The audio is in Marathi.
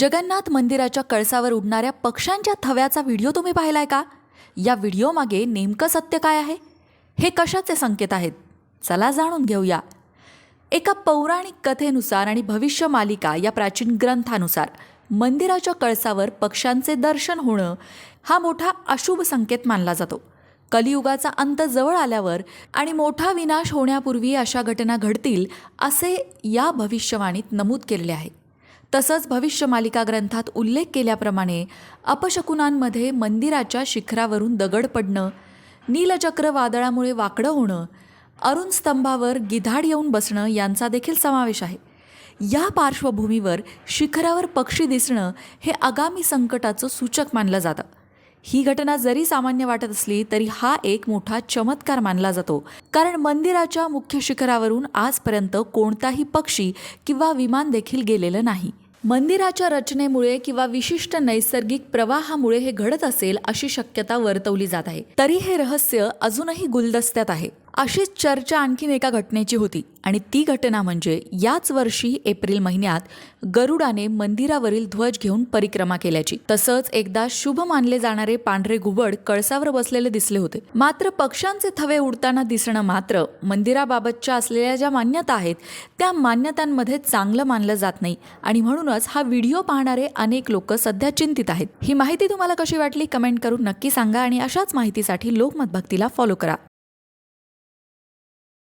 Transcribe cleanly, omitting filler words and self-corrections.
जगन्नाथ मंदिराच्या कळसावर उडणाऱ्या पक्ष्यांच्या थव्याचा व्हिडिओ तुम्ही पाहिलाय का? या व्हिडिओमागे नेमकं सत्य काय आहे? हे कशाचे संकेत आहेत? चला जाणून घेऊया. एका पौराणिक कथेनुसार आणि भविष्य मालिका या प्राचीन ग्रंथानुसार मंदिराच्या कळसावर पक्ष्यांचे दर्शन होणं हा मोठा अशुभ संकेत मानला जातो. कलियुगाचा अंत जवळ आल्यावर आणि मोठा विनाश होण्यापूर्वी अशा घटना घडतील असे या भविष्यवाणीत नमूद केलेले आहे. तसंच भविष्य मालिका ग्रंथात उल्लेख केल्याप्रमाणे अपशकुनांमध्ये मंदिराच्या शिखरावरून दगड पडणं, नीलचक्र वादळामुळे वाकडं होणं, अरुण स्तंभावर गिधाड येऊन बसणं यांचा देखील समावेश आहे. या पार्श्वभूमीवर शिखरावर पक्षी दिसणं हे आगामी संकटाचं सूचक मानलं जातं. ही घटना जरी सामान्य वाटत असली तरी हा एक मोठा चमत्कार मानला जातो, कारण मंदिराच्या मुख्य शिखरावरून आजपर्यंत कोणताही पक्षी किंवा विमान देखील गेलेलं नाही. मंदिराच्या रचनेमुळे किंवा विशिष्ट नैसर्गिक प्रवाहामुळे हे घडत असेल अशी शक्यता वर्तवली जात आहे. तरी हे रहस्य अजूनही गुलदस्त्यात आहे. अशीच चर्चा आणखीन एका घटनेची होती आणि ती घटना म्हणजे याच वर्षी एप्रिल महिन्यात गरुडाने मंदिरावरील ध्वज घेऊन परिक्रमा केल्याची. तसंच एकदा शुभ मानले जाणारे पांढरे घुबड कळसावर बसलेले दिसले होते. मात्र पक्ष्यांचे थवे उडताना दिसणं मात्र मंदिराबाबतच्या असलेल्या ज्या मान्यता आहेत त्या मान्यतांमध्ये चांगलं मानलं जात नाही आणि म्हणूनच हा व्हिडिओ पाहणारे अनेक लोक सध्या चिंतित आहेत. ही माहिती तुम्हाला कशी वाटली कमेंट करून नक्की सांगा आणि अशाच माहितीसाठी लोकमत भक्तीला फॉलो करा.